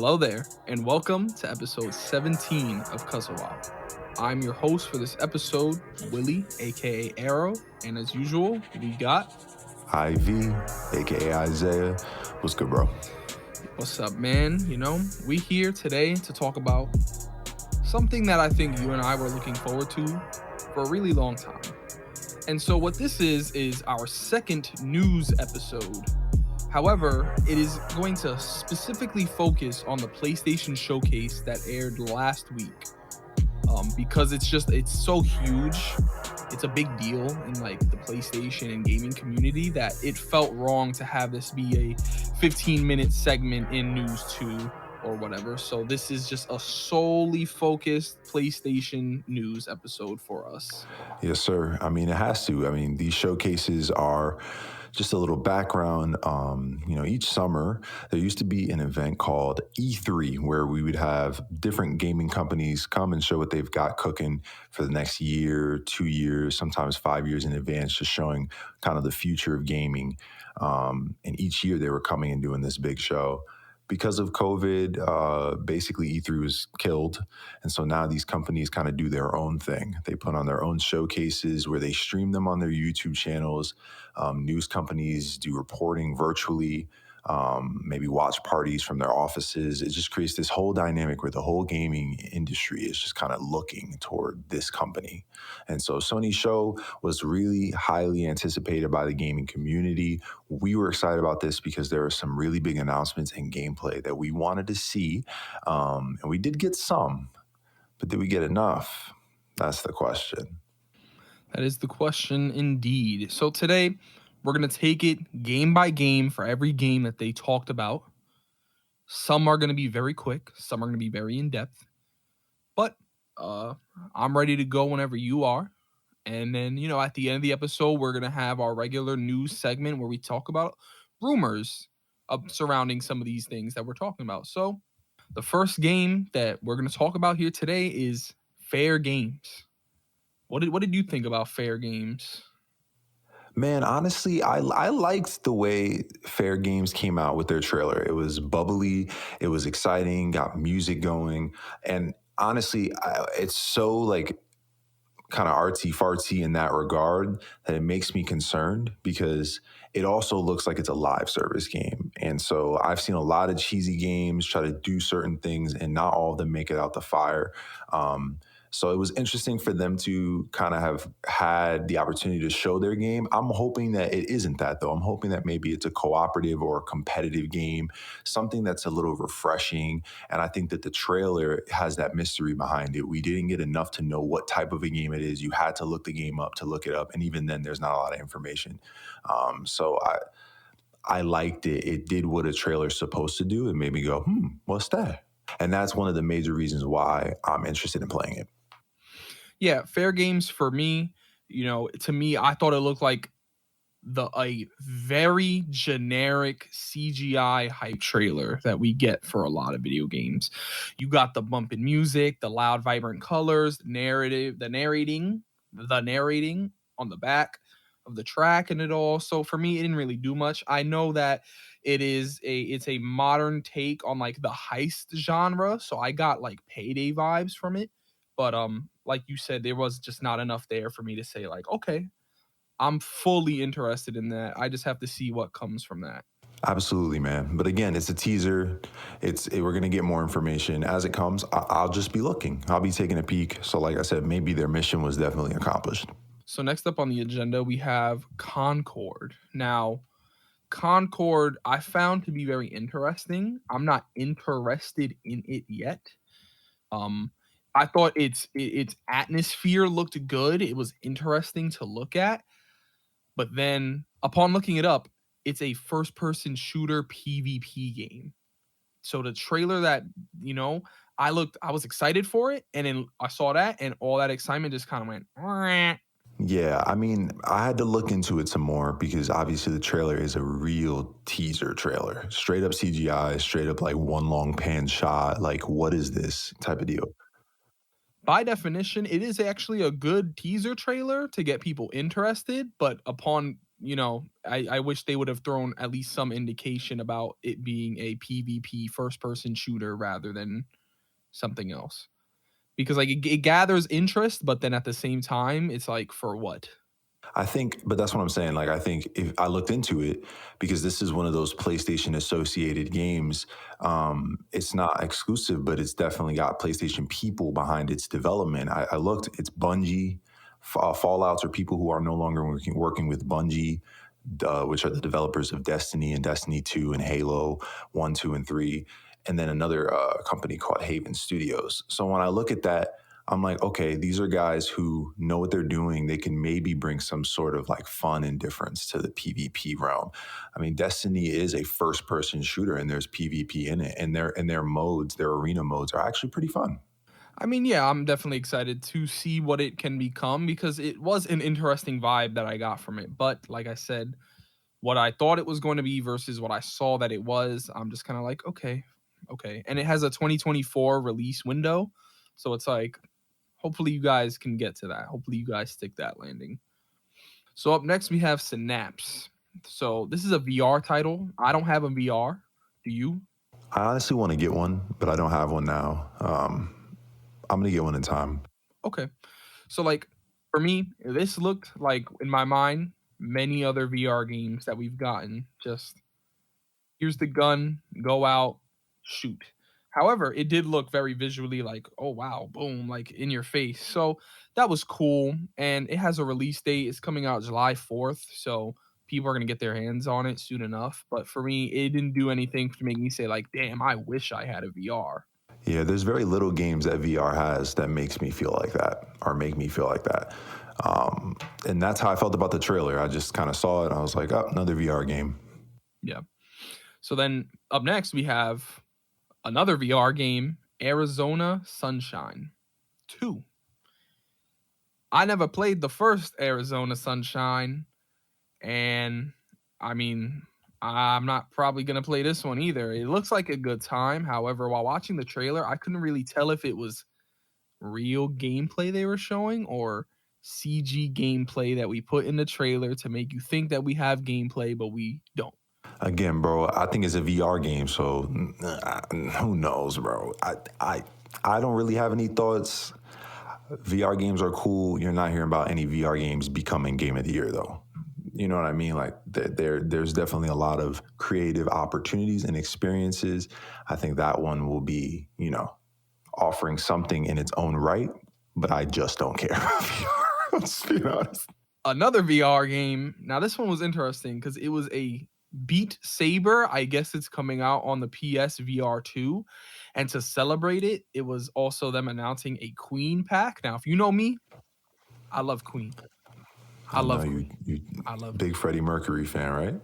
Hello there, and welcome to episode 17 of CUZZO-OP. I'm your host for this episode, Willie, aka Arrow, and as usual, we got IV, aka Isaiah. What's good, bro? what's up, man? We here today to talk about something that I think you and I were looking forward to for a really long time. And so what this is our second news episode. However, it is going to specifically focus on the PlayStation showcase that aired last week. Because it's so huge. It's a big deal in like the PlayStation and gaming community that it felt wrong to have this be a 15-minute segment in news2 or whatever. So this is just a solely focused PlayStation news episode for us. Yes, sir. I mean, it has to. I mean, these showcases are just a little background. Each summer there used to be an event called E3 where we would have different gaming companies come and show what they've got cooking for the next year, 2 years, sometimes 5 years in advance, just showing kind of the future of gaming. And each year they were coming and doing this big show. Because of COVID, basically E3 was killed. And so now these companies kind of do their own thing. They put on their own showcases where they stream them on their YouTube channels. News companies do reporting virtually, maybe watch parties from their offices. It just creates this whole dynamic where the whole gaming industry is just kind of looking toward this company. And so Sony's show was really highly anticipated by the gaming community. We were excited about this because there were some really big announcements and gameplay that we wanted to see. And we did get some, but did we get enough? That's the question. That is the question indeed. So today, we're going to take it game by game for every game that they talked about. Some are going to be very quick. Some are going to be very in-depth. But I'm ready to go whenever you are. And then, at the end of the episode, we're going to have our regular news segment where we talk about rumors surrounding some of these things that we're talking about. So the first game that we're going to talk about here today is Fair Games. What did you think about Fair Games? Man, honestly, I liked the way Fair Games came out with their trailer. It was bubbly, it was exciting, got music going, and honestly, it's so like kind of artsy fartsy in that regard that it makes me concerned because it also looks like it's a live service game. And so I've seen a lot of cheesy games try to do certain things and not all of them make it out the fire. So it was interesting for them to kind of have had the opportunity to show their game. I'm hoping that it isn't that, though. I'm hoping that maybe it's a cooperative or a competitive game, something that's a little refreshing. And I think that the trailer has that mystery behind it. We didn't get enough to know what type of a game it is. You had to look the game up to look it up. And even then, there's not a lot of information. So I liked it. It did what a trailer's supposed to do. It made me go, what's that? And that's one of the major reasons why I'm interested in playing it. Yeah, Fair Games for me, to me, I thought it looked like a very generic CGI hype trailer that we get for a lot of video games. You got the bumping music, the loud, vibrant colors, the narrating on the back of the track and it all. So for me, it didn't really do much. I know that it's a modern take on like the heist genre, so I got like Payday vibes from it. But like you said, there was just not enough there for me to say like, okay, I'm fully interested in that. I just have to see what comes from that. Absolutely, man. But again, it's a teaser. We're going to get more information as it comes. I'll just be looking. I'll be taking a peek. So like I said, maybe their mission was definitely accomplished. So next up on the agenda, we have Concord. Now, Concord I found to be very interesting. I'm not interested in it yet. I thought its atmosphere looked good. It was interesting to look at. But then upon looking it up, it's a first-person shooter PvP game. So the trailer that, I was excited for it, and then I saw that, and all that excitement just kind of went, "Meh." Yeah, I mean, I had to look into it some more because obviously the trailer is a real teaser trailer. Straight up CGI, straight up like one long pan shot. Like, what is this type of deal? By definition, it is actually a good teaser trailer to get people interested, but upon I wish they would have thrown at least some indication about it being a PvP first person shooter rather than something else. Because like it gathers interest, but then at the same time, it's like for what? I think, but that's what I'm saying. Like, I think if I looked into it, because this is one of those PlayStation associated games, it's not exclusive, but it's definitely got PlayStation people behind its development. I looked, it's Bungie. Fallouts are people who are no longer working with Bungie, which are the developers of Destiny and Destiny 2 and Halo 1, 2, and 3. And then another company called Haven Studios. So when I look at that, I'm like, okay, these are guys who know what they're doing. They can maybe bring some sort of like fun and difference to the PvP realm. I mean, Destiny is a first-person shooter, and there's PvP in it, and their modes, their arena modes, are actually pretty fun. I mean, yeah, I'm definitely excited to see what it can become because it was an interesting vibe that I got from it. But like I said, what I thought it was going to be versus what I saw that it was, I'm just kind of like, okay, okay. And it has a 2024 release window. So it's like, hopefully you guys can get to that. Hopefully you guys stick that landing. So up next we have Synapse. So this is a VR title. I don't have a VR. Do you? I honestly want to get one, but I don't have one now. I'm gonna get one in time. Okay. So like for me, this looked like in my mind many other VR games that we've gotten. Just here's the gun, go out, shoot. However, it did look very visually like, oh wow, boom, like in your face. So that was cool. And it has a release date. It's coming out July 4th. So people are going to get their hands on it soon enough. But for me, it didn't do anything to make me say, like, damn, I wish I had a VR. Yeah, there's very little games that VR has that makes me feel like that or make me feel like that. And that's how I felt about the trailer. I just kind of saw it. And I was like, oh, another VR game. Yeah. So then up next, we have another VR game, Arizona Sunshine 2. I never played the first Arizona Sunshine, and I mean, I'm not probably gonna play this one either. It looks like a good time. However, while watching the trailer, I couldn't really tell if it was real gameplay they were showing or CG gameplay that we put in the trailer to make you think that we have gameplay, but we don't. Again, bro, I think it's a VR game, so who knows, bro? I don't really have any thoughts. VR games are cool. You're not hearing about any VR games becoming game of the year, though. You know what I mean? Like there's definitely a lot of creative opportunities and experiences. I think that one will be, offering something in its own right, but I just don't care about VR. Let's be honest. Another VR game. Now this one was interesting because it was a Beat Saber. I guess it's coming out on the PS VR 2. And to celebrate it, it was also them announcing a Queen pack. Now, if you know me, I love Queen. I I know love you Queen. you I love big Freddie Mercury fan, right?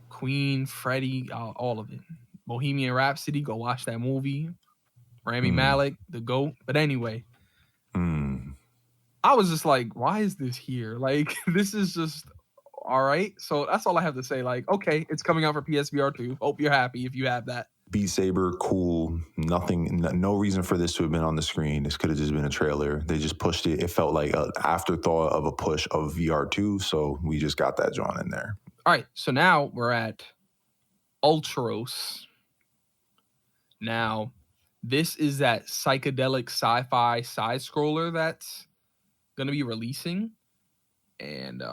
Queen, Freddy, all of it. Bohemian Rhapsody, go watch that movie. Rami Mm, Malek, the GOAT. But anyway, mm. I was just like, why is this here? Like, this is just all right. So that's all I have to say. Like, okay, it's coming out for PSVR 2. Hope you're happy if you have that. Beat Saber, cool. Nothing, no reason for this to have been on the screen. This could have just been a trailer. They just pushed it. It felt like an afterthought of a push of VR2, so we just got that drawn in there. All right. So now we're at ultros. Now, this is that psychedelic sci-fi side scroller that's gonna be releasing. And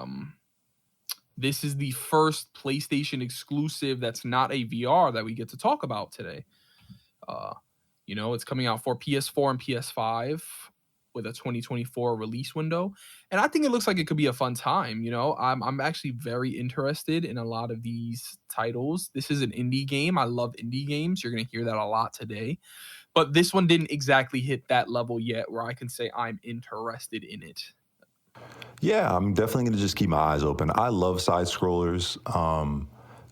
this is the first PlayStation exclusive that's not a VR that we get to talk about today. Uh, it's coming out for PS4 and PS5 with a 2024 release window, and I think it looks like it could be a fun time. I'm actually very interested in a lot of these titles. This is an indie game. I love indie games. You're gonna hear that a lot today, but this one didn't exactly hit that level yet where I can say I'm interested in it. Yeah, I'm definitely going to just keep my eyes open. I love side scrollers.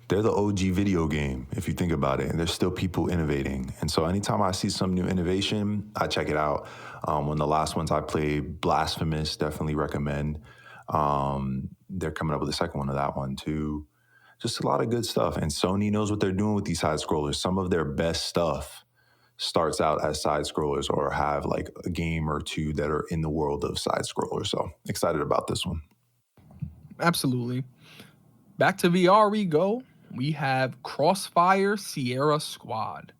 They're the OG video game, if you think about it, and there's still people innovating. And so anytime I see some new innovation, I check it out. When the last ones I played, Blasphemous, definitely recommend. They're coming up with a second one of that one too. Just a lot of good stuff. And Sony knows what they're doing with these side scrollers. Some of their best stuff starts out as side scrollers or have like a game or two that are in the world of side scrollers. So excited about this one. Absolutely. Back to VR we go. We have Crossfire Sierra Squad.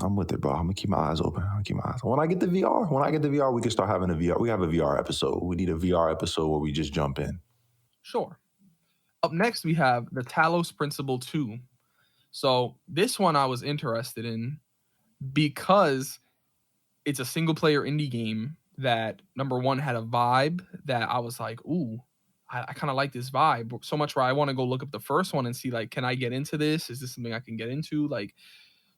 I'm with it, bro. I'm gonna keep my eyes open. I'm gonna keep my eyes. When I get the VR, we can start having a VR. We have a VR episode. We need a VR episode where we just jump in. Sure. Up next, we have the Talos Principle 2. So this one I was interested in because it's a single player indie game that number one had a vibe that I was like, ooh, I kind of like this vibe so much where I want to go look up the first one and see like, can I get into this? Is this something I can get into? Like,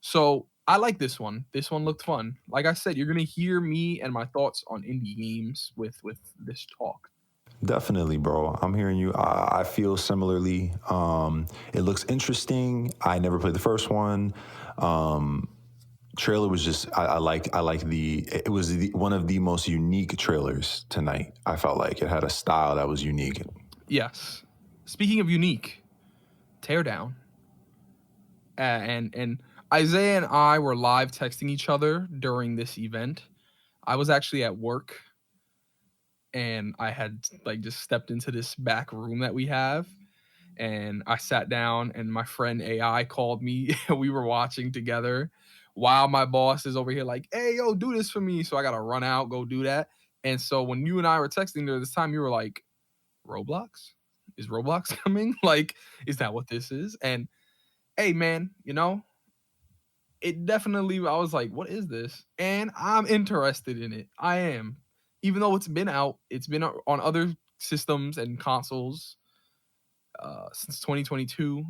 so I like this one. This one looked fun. Like I said, you're gonna hear me and my thoughts on indie games with this talk. Definitely, bro. I'm hearing you. I feel similarly. It looks interesting. I never played the first one. Trailer was just I like it was one of the most unique trailers tonight. I felt like it had a style that was unique. Yes. Speaking of unique, teardown. And Isaiah and I were live texting each other during this event. I was actually at work and I had like just stepped into this back room that we have and I sat down and my friend AI called me and we were watching together while my boss is over here like, "Hey, yo, do this for me." So I got to run out, go do that. And so when you and I were texting there this time, you were like, "Roblox? Is Roblox coming? Like, is that what this is?" And hey, man, it definitely, I was like, what is this? And I'm interested in it. I am. Even though it's been on other systems and consoles since 2022.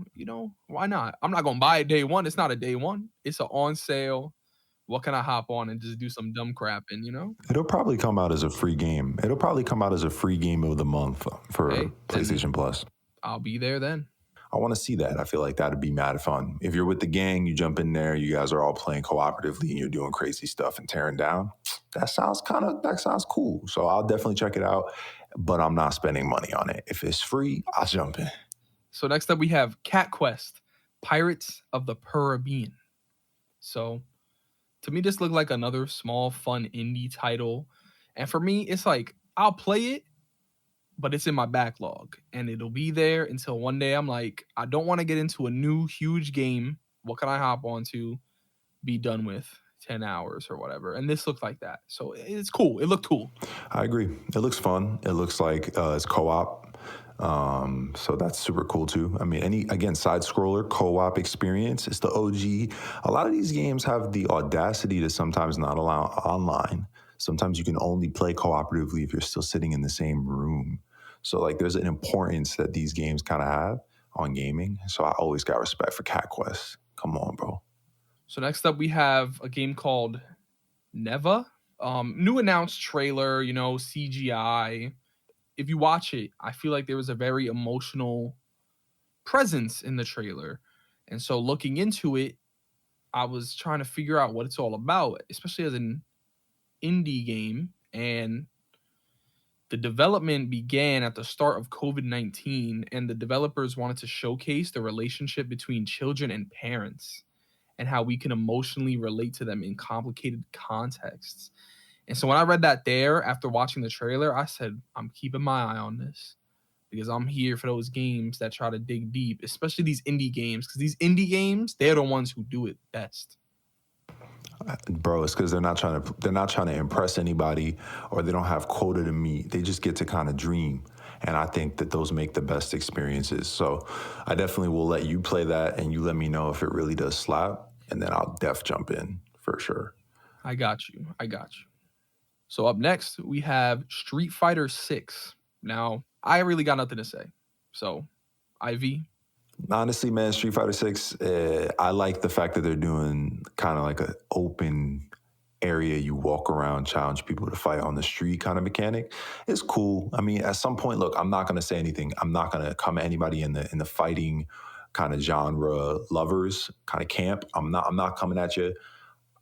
Why not? I'm not gonna buy it day one. It's not a day one. It's an on sale. What can I hop on and just do some dumb crap and? It'll probably come out as a free game. It'll probably come out as a free game of the month for Hey, PlayStation Plus. I'll be there then. I want to see that. I feel like that'd be mad fun. If you're with the gang, you jump in there, you guys are all playing cooperatively and you're doing crazy stuff and tearing down. That sounds cool. So I'll definitely check it out, but I'm not spending money on it. If it's free, I'll jump in. So next up we have Cat Quest, Pirates of the Purribean. So to me, this looked like another small, fun indie title. And for me, it's like I'll play it, but it's in my backlog and it'll be there until one day I'm like, I don't want to get into a new huge game. What can I hop onto? Be done with 10 hours or whatever. And this looked like that. So it's cool. It looked cool. I agree. It looks fun. It looks like it's co-op. So that's super cool too. I mean, again, side scroller co-op experience. It's the OG. A lot of these games have the audacity to sometimes not allow online. Sometimes you can only play cooperatively if you're still sitting in the same room. So like there's an importance that these games kind of have on gaming. So I always got respect for Cat Quest. Come on, bro. So next up we have a game called Neva. New announced trailer, CGI. If you watch it, I feel like there was a very emotional presence in the trailer. And so looking into it, I was trying to figure out what it's all about, especially as an indie game. And the development began at the start of COVID-19, and the developers wanted to showcase the relationship between children and parents and how we can emotionally relate to them in complicated contexts. And so when I read that there after watching the trailer, I said, I'm keeping my eye on this because I'm here for those games that try to dig deep, especially these indie games, because these indie games, they're the ones who do it best. Bro, it's because they're not trying to impress anybody, or they don't have quota to meet. They just get to kind of dream. And I think that those make the best experiences. So I definitely will let you play that and you let me know if it really does slap. And then I'll jump in for sure. I got you. So up next, we have Street Fighter 6. Now, I really got nothing to say. So, IV. Honestly, man, Street Fighter 6, I like the fact that they're doing kind of like an open area you walk around, challenge people to fight on the street kind of mechanic. It's cool. I mean, at some point, look, I'm not going to say anything. I'm not going to come at anybody in the fighting kind of genre lovers kind of camp. I'm not coming at you.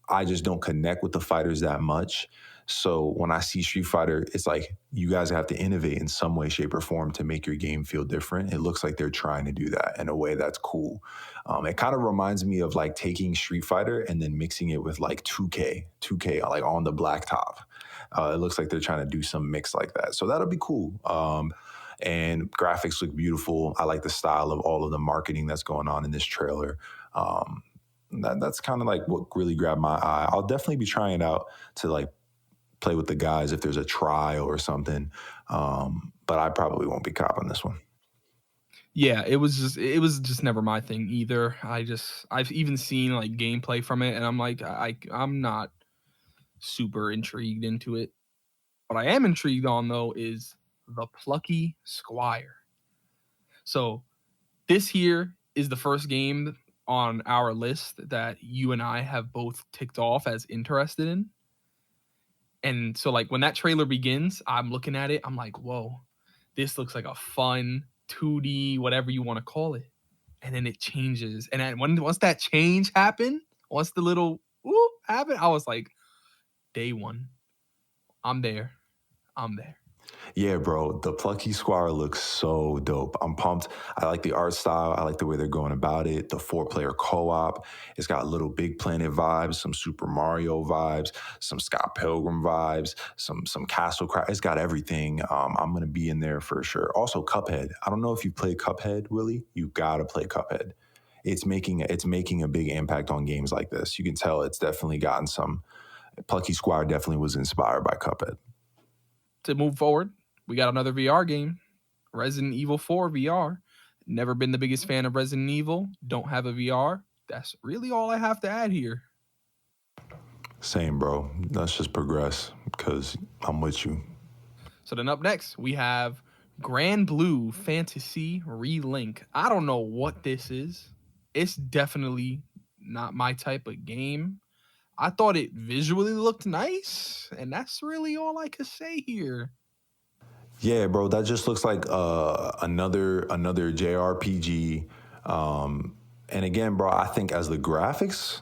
I just don't connect with the fighters that much. So when I see Street Fighter, it's like you guys have to innovate in some way, shape, or form to make your game feel different. It looks like they're trying to do that in a way that's cool. It kind of reminds me of like taking Street Fighter and then mixing it with like 2K like on the blacktop. It looks like they're trying to do some mix like that. So that'll be cool. and graphics look beautiful. I like the style of all of the marketing that's going on in this trailer. That's kind of like what really grabbed my eye. I'll definitely be trying it out to like play with the guys if there's a trial or something. But I probably won't be copping this one. Yeah, it was just never my thing either. I've even seen like gameplay from it, and I'm like, I'm not super intrigued into it. What I am intrigued on though is the plucky squire. So this here is the first game on our list that you and I have both ticked off as interested in. And so like when that trailer begins, I'm looking at it, I'm like, whoa, this looks like a fun 2D, whatever you want to call it. And then it changes. And then once that change happened, once the little whoop happened, I was like, day one, I'm there. I'm there. Yeah, bro, the Plucky Squire looks so dope. I'm pumped. I like the art style. I like the way they're going about it. The 4-player co-op. It's got little Big Planet vibes, some Super Mario vibes, some Scott Pilgrim vibes, some Castle Craft. It's got everything. I'm gonna be in there for sure. Also, Cuphead. I don't know if you play Cuphead, Willie. You gotta play Cuphead. It's making a big impact on games like this. You can tell it's definitely gotten some. Plucky Squire definitely was inspired by Cuphead. To move forward, we got another VR game, Resident Evil 4 VR. Never been the biggest fan of Resident Evil. Don't have a VR. That's really all I have to add here. Same, bro. Let's just progress because I'm with you. So then up next, we have Granblue Fantasy Relink. I don't know what this is. It's definitely not my type of game. I thought it visually looked nice, and that's really all I could say here. Yeah, bro, that just looks like another JRPG. And again, bro, I think as the graphics,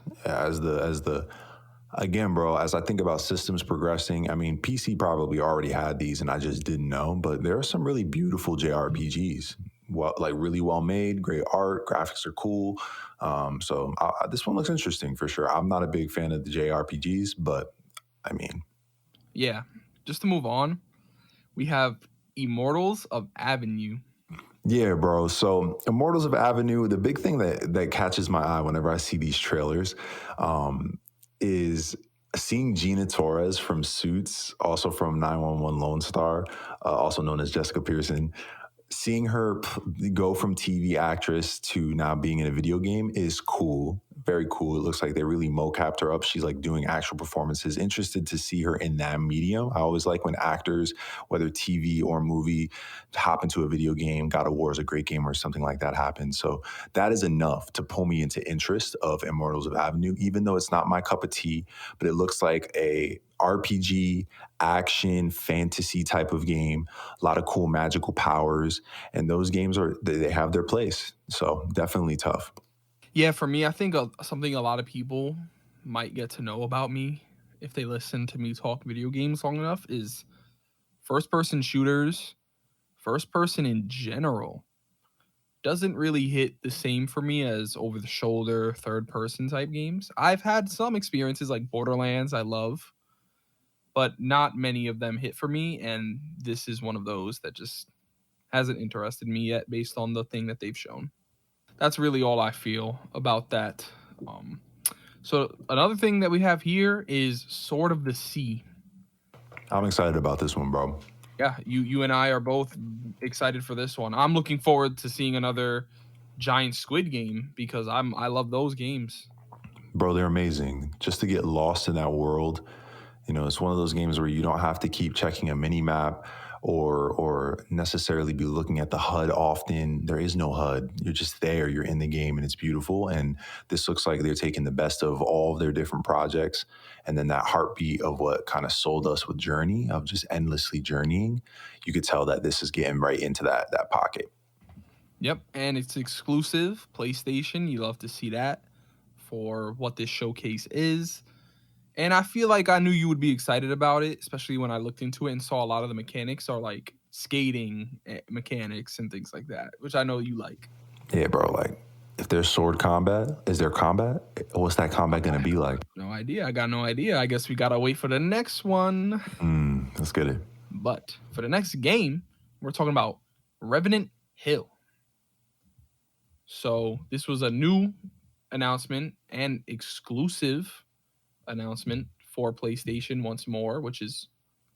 again, bro, as I think about systems progressing, I mean, PC probably already had these, and I just didn't know. But there are some really beautiful JRPGs. Like really well made, great art, graphics are cool. So this one looks interesting for sure. I'm not a big fan of the JRPGs, but I mean, yeah. Just to move on, we have Immortals of Avenue. Yeah, bro. So Immortals of Avenue, the big thing that catches my eye whenever I see these trailers is seeing Gina Torres from Suits, also from 911 Lone Star, also known as Jessica Pearson. Seeing her go from TV actress to now being in a video game is cool. Very cool. It looks like they really mocapped her up. She's like doing actual performances. Interested to see her in that medium. I always like when actors, whether TV or movie, hop into a video game. God of War is a great game or something like that happens. So that is enough to pull me into interest of Immortals of Avenue, even though it's not my cup of tea, but it looks like a RPG, action, fantasy type of game. A lot of cool magical powers. And those games they have their place. So definitely tough. Yeah, for me, I think something a lot of people might get to know about me if they listen to me talk video games long enough is first person shooters, first person in general doesn't really hit the same for me as over the shoulder third person type games. I've had some experiences like Borderlands I love, but not many of them hit for me, and this is one of those that just hasn't interested me yet based on the thing that they've shown. That's really all I feel about that. So another thing that we have here is Sword of the Sea. I'm excited about this one, bro. Yeah, you and I are both excited for this one. I'm looking forward to seeing another giant squid game because I love those games. Bro, they're amazing. Just to get lost in that world, it's one of those games where you don't have to keep checking a mini map or necessarily be looking at the HUD often. There is no HUD. You're just there. You're in the game, and it's beautiful. And this looks like they're taking the best of all of their different projects, and then that heartbeat of what kind of sold us with Journey, of just endlessly journeying. You could tell that this is getting right into that pocket. Yep, and it's exclusive PlayStation. You love to see that for what this showcase is. And I feel like I knew you would be excited about it, especially when I looked into it and saw a lot of the mechanics are like skating mechanics and things like that, which I know you like. Yeah, bro. Like, if there's sword combat, is there combat? What's that combat going to be like? No idea. I got no idea. I guess we got to wait for the next one. Let's get it. But for the next game, we're talking about Revenant Hill. So this was a new announcement and exclusive announcement for PlayStation once more, which is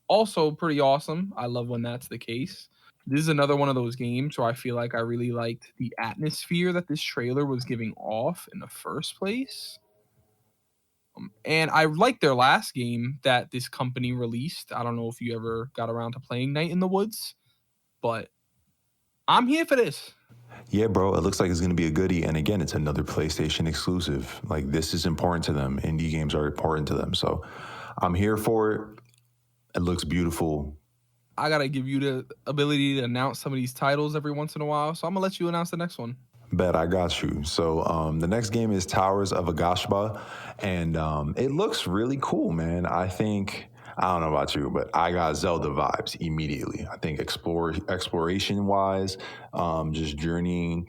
also pretty awesome. I love when that's the case. This is another one of those games where I feel like I really liked the atmosphere that this trailer was giving off in the first place. And I liked their last game that this company released. I don't know if you ever got around to playing Night in the Woods, but I'm here for this. Yeah, bro, it looks like it's going to be a goodie. And again, it's another PlayStation exclusive. Like, this is important to them. Indie games are important to them. So I'm here for it. It looks beautiful. I got to give you the ability to announce some of these titles every once in a while. So I'm going to let you announce the next one. Bet, I got you. So the next game is Towers of Aghasba, and it looks really cool, man. I don't know about you, but I got Zelda vibes immediately. I think exploration wise, just journeying.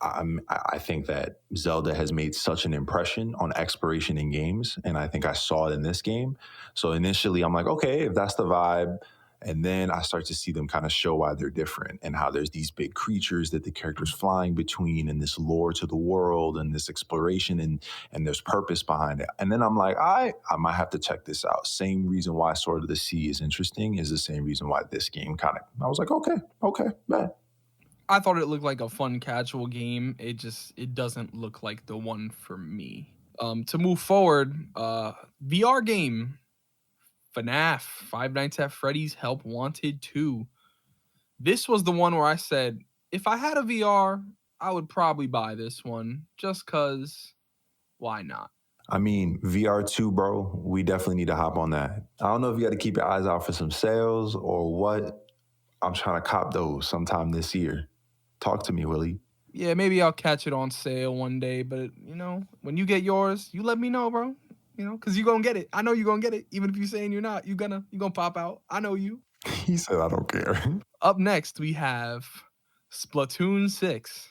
I think that Zelda has made such an impression on exploration in games, and I think I saw it in this game. So initially, I'm like, okay, if that's the vibe. And then I start to see them kind of show why they're different and how there's these big creatures that the character's flying between and this lore to the world and this exploration and there's purpose behind it. And then I'm like, I might have to check this out. Same reason why Sword of the Sea is interesting is the same reason why this game I was like, okay, man. I thought it looked like a fun casual game. It doesn't look like the one for me. To move forward, VR game. FNAF, Five Nights at Freddy's Help Wanted 2. This was the one where I said, if I had a VR, I would probably buy this one just because why not? I mean, VR2, bro, we definitely need to hop on that. I don't know if you got to keep your eyes out for some sales or what. I'm trying to cop those sometime this year. Talk to me, Willie. Yeah, maybe I'll catch it on sale one day, but when you get yours, you let me know, bro. Because you're going to get it. I know you're going to get it. Even if you're saying you're not, you're going to pop out. I know you. He said, I don't care. Up next, we have Splatoon 6.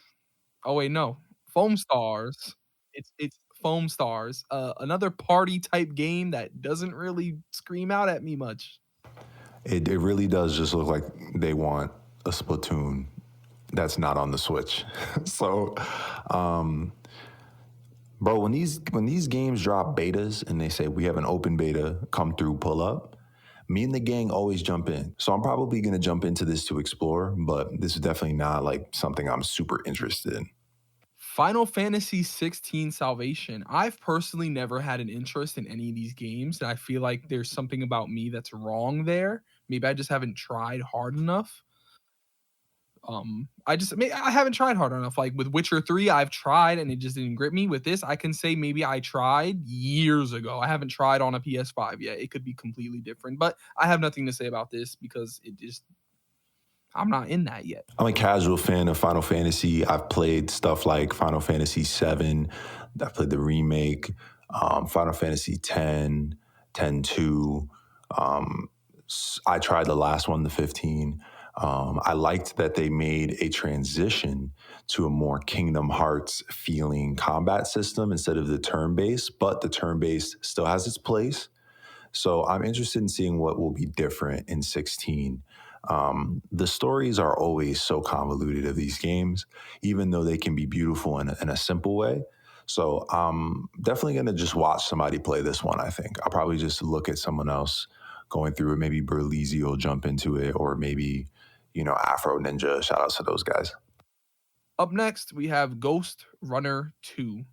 Oh, wait, no. Foamstars. It's Foamstars. Another party type game that doesn't really scream out at me much. It really does just look like they want a Splatoon that's not on the Switch. So, bro, when these games drop betas and they say we have an open beta, come through, pull up, me and the gang always jump in. So I'm probably going to jump into this to explore, but this is definitely not like something I'm super interested in. Final Fantasy 16 Salvation. I've personally never had an interest in any of these games, and I feel like there's something about me that's wrong there. Maybe I just haven't tried hard enough. I haven't tried hard enough. Like with Witcher 3, I've tried and it just didn't grip me. With this, I can say maybe I tried years ago. I haven't tried on a PS5 yet. It could be completely different, but I have nothing to say about this because I'm not in that yet. I'm a casual fan of Final Fantasy. I've played stuff like Final Fantasy 7. I've played the remake, Final Fantasy 10, 10-2. I tried the last one, the 15. I liked that they made a transition to a more Kingdom Hearts feeling combat system instead of the turn-based, but the turn-based still has its place. So I'm interested in seeing what will be different in 16. The stories are always so convoluted of these games, even though they can be beautiful in a simple way. So I'm definitely going to just watch somebody play this one, I think. I'll probably just look at someone else going through it. Maybe Berlizzi will jump into it, or maybe, Afro Ninja. Shout out to those guys. Up next, we have Ghostrunner 2.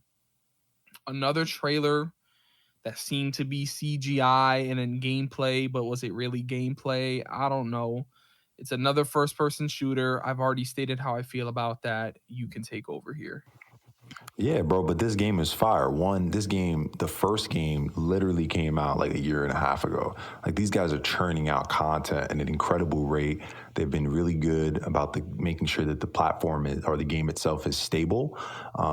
Another trailer that seemed to be CGI and in gameplay, but was it really gameplay? I don't know. It's another first-person shooter. I've already stated how I feel about that. You can take over here. Yeah, bro, but this game is fire. The first game literally came out like a year and a half ago. Like, these guys are churning out content at an incredible rate. They've been really good about making sure that the platform or the game itself is stable.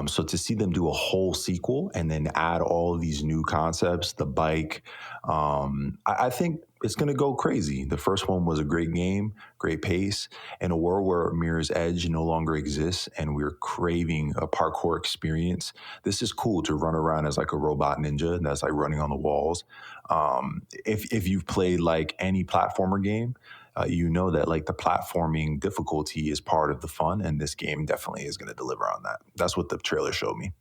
So to see them do a whole sequel and then add all of these new concepts, the bike, I think it's going to go crazy. The first one was a great game, great pace. In a world where Mirror's Edge no longer exists and we're craving a parkour experience, this is cool to run around as like a robot ninja that's like running on the walls. If you've played like any platformer game, you know that like the platforming difficulty is part of the fun, and this game definitely is going to deliver on that. That's what the trailer showed me.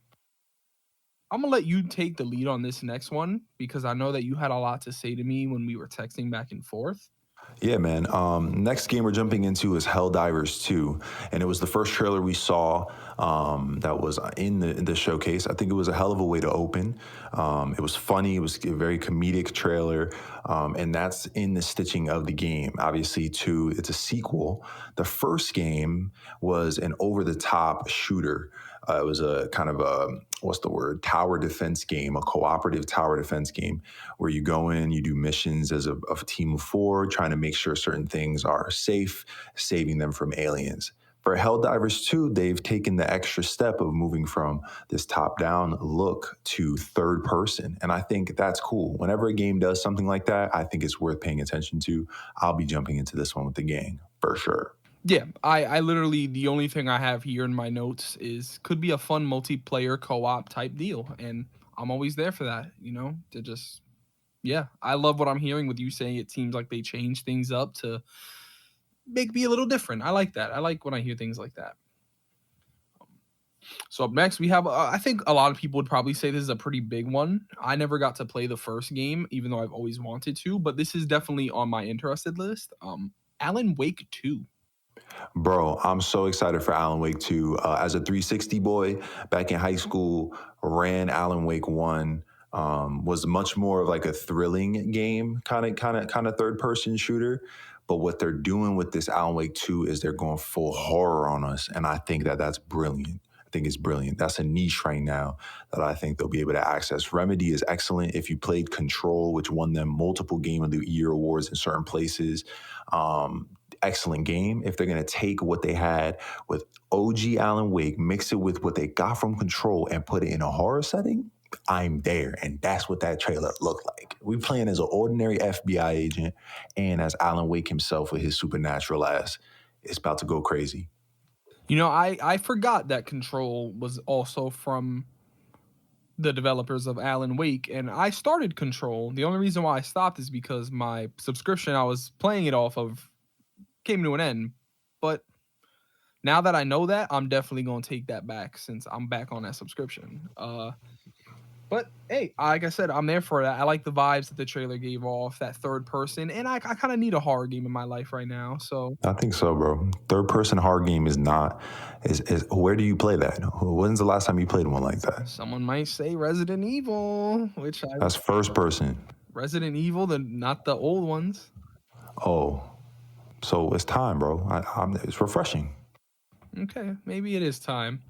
I'm gonna let you take the lead on this next one because I know that you had a lot to say to me when we were texting back and forth. Yeah, man. Next game we're jumping into is Helldivers 2, and it was the first trailer we saw that was in the showcase. I think it was a hell of a way to open. It was funny. It was a very comedic trailer, and that's in the stitching of the game. Obviously, two, it's a sequel. The first game was an over-the-top shooter. It was a kind of a, what's the word, tower defense game, a cooperative tower defense game where you go in, you do missions as a team of four, trying to make sure certain things are safe, saving them from aliens. For Helldivers 2, they've taken the extra step of moving from this top-down look to third person. And I think that's cool. Whenever a game does something like that, I think it's worth paying attention to. I'll be jumping into this one with the gang, for sure. Yeah, I literally, the only thing I have here in my notes is could be a fun multiplayer co-op type deal, and I'm always there for that, to just, yeah, I love what I'm hearing with you saying it seems like they changed things up to make me a little different. I like that. I like when I hear things like that. So up next we have, I think a lot of people would probably say this is a pretty big one. I never got to play the first game, even though I've always wanted to, but this is definitely on my interested list. Alan Wake 2. Bro, I'm so excited for Alan Wake 2. As a 360 boy, back in high school, ran Alan Wake 1. Was much more of like a thrilling game, kind of third person shooter. But what they're doing with this Alan Wake 2 is they're going full horror on us, and I think that that's brilliant. I think it's brilliant. That's a niche right now that I think they'll be able to access. Remedy is excellent. If you played Control, which won them multiple Game of the Year awards in certain places, excellent game. If they're going to take what they had with OG Alan Wake, mix it with what they got from Control, and put it in a horror setting, I'm there. And that's what that trailer looked like. We playing as an ordinary FBI agent and as Alan Wake himself with his supernatural ass. It's about to go crazy. I forgot that Control was also from the developers of Alan Wake, and I started Control. The only reason why I stopped is because my subscription I was playing it off of came to an end. But now that I know that, I'm definitely going to take that back since I'm back on that subscription. But hey, like I said, I'm there for that. I like the vibes that the trailer gave off, that third person, and I kind of need a horror game in my life right now. So I think so, bro. Third person horror game is not is where do you play that? When's the last time you played one like that? someone might say Resident Evil, which That's first person. Resident Evil, not the old ones. Oh, so it's time, bro. It's refreshing. Okay, maybe it is time.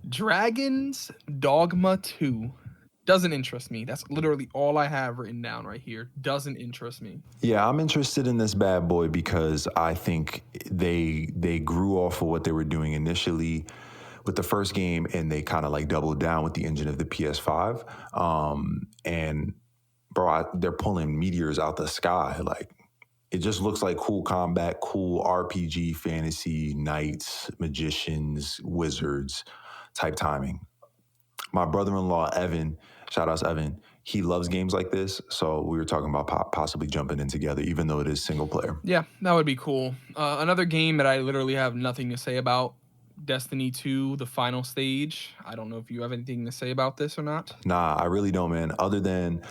Dragons Dogma 2 doesn't interest me. That's literally all I have written down right here. Doesn't interest me. Yeah, I'm interested in this bad boy because I think they grew off of what they were doing initially with the first game, and they kind of like doubled down with the engine of the PS5. And bro, they're pulling meteors out the sky. Like, it just looks like cool combat, cool RPG, fantasy, knights, magicians, wizards type timing. My brother-in-law, Evan, shout out to Evan, he loves games like this. So we were talking about possibly jumping in together, even though it is single player. Yeah, that would be cool. Another game that I literally have nothing to say about, Destiny 2, the final stage. I don't know if you have anything to say about this or not. Nah, I really don't, man. Other than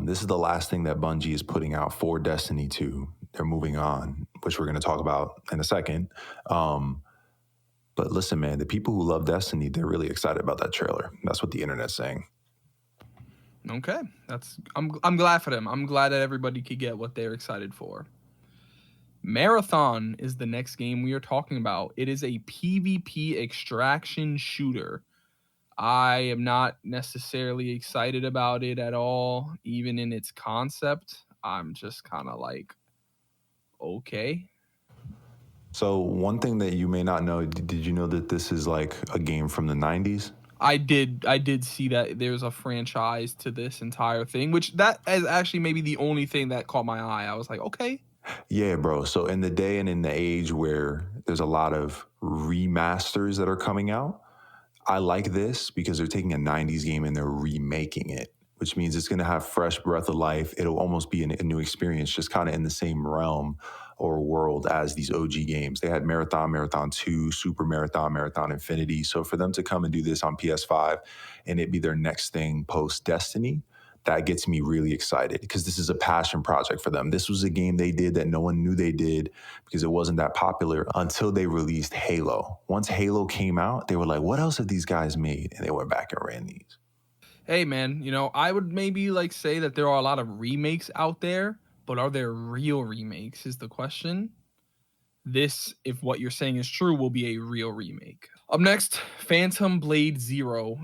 this is the last thing that Bungie is putting out for Destiny 2. They're moving on, which we're going to talk about in a second. But listen, man, the people who love Destiny, they're really excited about that trailer. That's what the internet's saying. Okay, I'm glad for them. I'm glad that everybody could get what they're excited for. Marathon is the next game we are talking about. It is a PvP extraction shooter. I am not necessarily excited about it at all, even in its concept. I'm just kind of like, okay. So one thing that you may not know, did you know that this is like a game from the 90s? I did see that there's a franchise to this entire thing, which that is actually maybe the only thing that caught my eye. I was like, okay. Yeah, bro. So in the day and in the age where there's a lot of remasters that are coming out, I like this because they're taking a 90s game and they're remaking it. which means it's going to have fresh breath of life. It'll almost be a new experience, just kind of in the same realm or world as these OG games. They had Marathon, Marathon 2, Super Marathon, Marathon Infinity. So for them to come and do this on PS5 and it be their next thing post Destiny, that gets me really excited because this is a passion project for them. This was a game they did that no one knew they did because it wasn't that popular until they released Halo. Once Halo came out, they were like, what else have these guys made? And they went back and ran these. Hey man, I would maybe like say that there are a lot of remakes out there, but are there real remakes is the question. This, if what you're saying is true, will be a real remake. Up next, Phantom Blade Zero.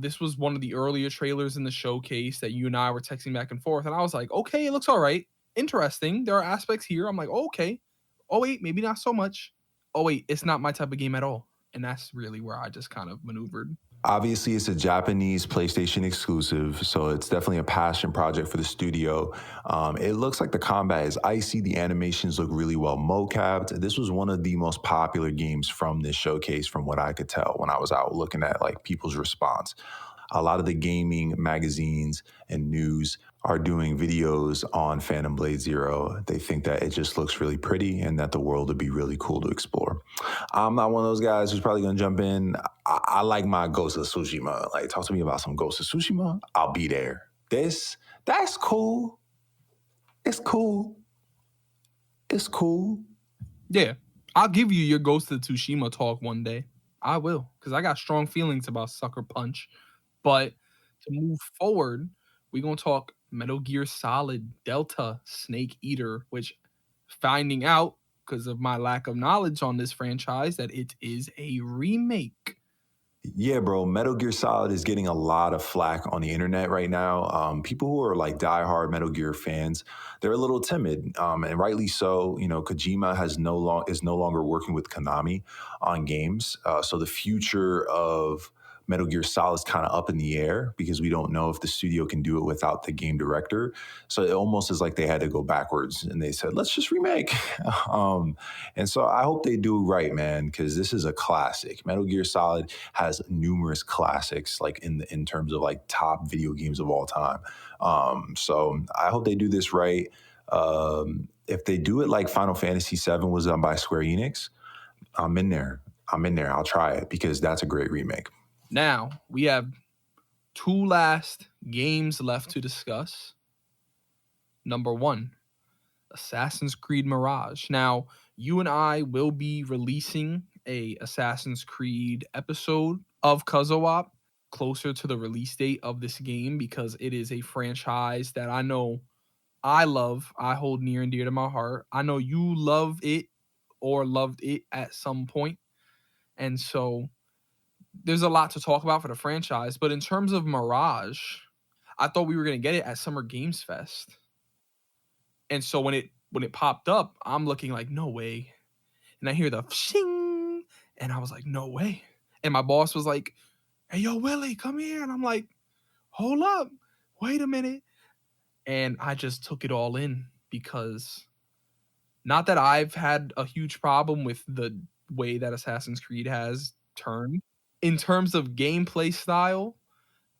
This was one of the earlier trailers in the showcase that you and I were texting back and forth, and I was like, okay, it looks all right. Interesting. There are aspects here. I'm like, oh, okay. Oh, wait, maybe not so much. Oh, wait, it's not my type of game at all. And that's really where I just kind of maneuvered. Obviously, it's a Japanese PlayStation exclusive, so it's definitely a passion project for the studio. It looks like the combat is icy. The animations look really well mocapped. This was one of the most popular games from this showcase, from what I could tell when I was out looking at like people's response. A lot of the gaming magazines and news are doing videos on Phantom Blade Zero. They think that it just looks really pretty and that the world would be really cool to explore. I'm not one of those guys who's probably gonna jump in. I like my Ghost of Tsushima. Like, talk to me about some Ghost of Tsushima. I'll be there. That's cool. It's cool. It's cool. Yeah, I'll give you your Ghost of Tsushima talk one day. I will, because I got strong feelings about Sucker Punch. But to move forward, we're going to talk Metal Gear Solid Delta Snake Eater, which finding out, because of my lack of knowledge on this franchise, that it is a remake. Yeah, bro. Metal Gear Solid is getting a lot of flack on the internet right now. People who are like diehard Metal Gear fans, they're a little timid, and rightly so. Kojima is no longer working with Konami on games, so the future of Metal Gear Solid is kind of up in the air because we don't know if the studio can do it without the game director. So it almost is like they had to go backwards, and they said, "Let's just remake." And so I hope they do right, man, because this is a classic. Metal Gear Solid has numerous classics, like in terms of like top video games of all time. So I hope they do this right. If they do it like Final Fantasy VII was done by Square Enix, I'm in there. I'll try it because that's a great remake. Now, we have two last games left to discuss. Number one, Assassin's Creed Mirage. Now, you and I will be releasing a Assassin's Creed episode of CUZZO-OP closer to the release date of this game because it is a franchise that I know I love. I hold near and dear to my heart. I know you love it or loved it at some point. And so there's a lot to talk about for the franchise. But in terms of Mirage, I thought we were going to get it at Summer Games Fest. And so when it popped up, I'm looking like, no way. And I hear the shing, and I was like, no way. And my boss was like, hey, yo, Willie, come here. And I'm like, hold up, wait a minute. And I just took it all in because not that I've had a huge problem with the way that Assassin's Creed has turned. In terms of gameplay style,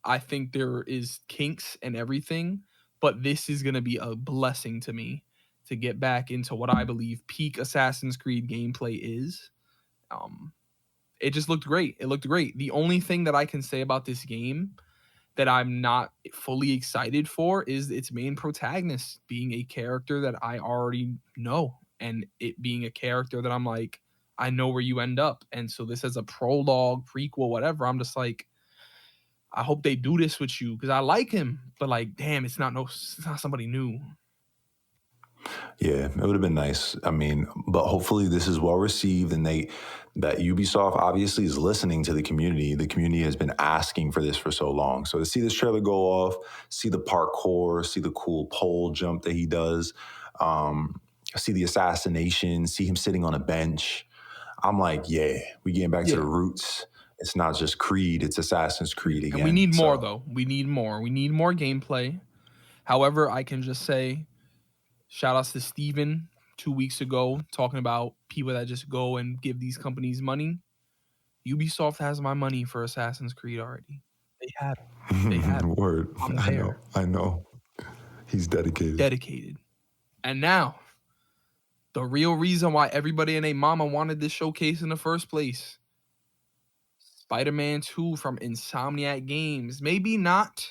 I think there is kinks and everything, but this is going to be a blessing to me to get back into what I believe peak Assassin's Creed gameplay is. It just looked great. It looked great. The only thing that I can say about this game that I'm not fully excited for is its main protagonist being a character that I already know, and it being a character that I'm like, I know where you end up. And so this as a prologue, prequel, whatever, I'm just like, I hope they do this with you because I like him, but like, damn, it's not somebody new. Yeah, it would have been nice. I mean, but hopefully this is well received and that Ubisoft obviously is listening to the community. The community has been asking for this for so long. So to see this trailer go off, see the parkour, see the cool pole jump that he does, see the assassination, see him sitting on a bench. I'm like, yeah, we getting back to the roots. It's not just Creed, it's Assassin's Creed again. And we need more though. We need more. We need more gameplay. However, I can just say shout outs to Steven 2 weeks ago talking about people that just go and give these companies money. Ubisoft has my money for Assassin's Creed already. They have it. They have it. Word. I'm I there, know. I know. He's dedicated. dedicated. And now, the real reason why everybody and their mama wanted this showcase in the first place. Spider-Man 2 from Insomniac Games. Maybe not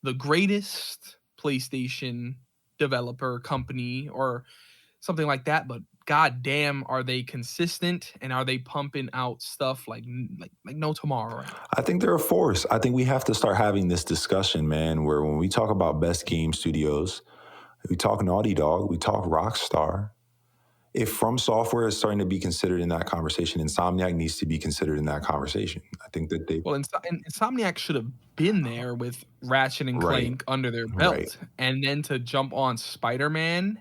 the greatest PlayStation developer company or something like that, but god damn are they consistent and are they pumping out stuff like no tomorrow right now. I think they're a force. I think we have to start having this discussion, man, where when we talk about best game studios, we talk Naughty Dog, we talk Rockstar. If From Software is starting to be considered in that conversation, Insomniac needs to be considered in that conversation. I think that they, Well, Insomniac should have been there with Ratchet and right, Clank under their right. belt, and then to jump on Spider-Man.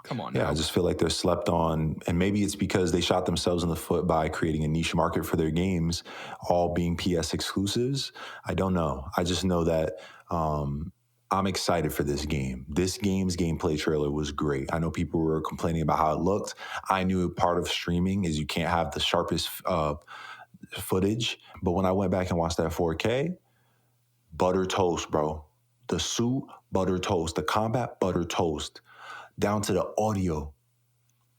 Come on Yeah, I now. just feel like they're slept on. And maybe it's because they shot themselves in the foot by creating a niche market for their games, all being PS exclusives. I don't know. I just know that I'm excited for this game. This game's gameplay trailer was great. I know people were complaining about how it looked. I knew part of streaming is you can't have the sharpest footage. But when I went back and watched that 4K, butter toast, bro. The suit, butter toast. The combat, butter toast. Down to the audio,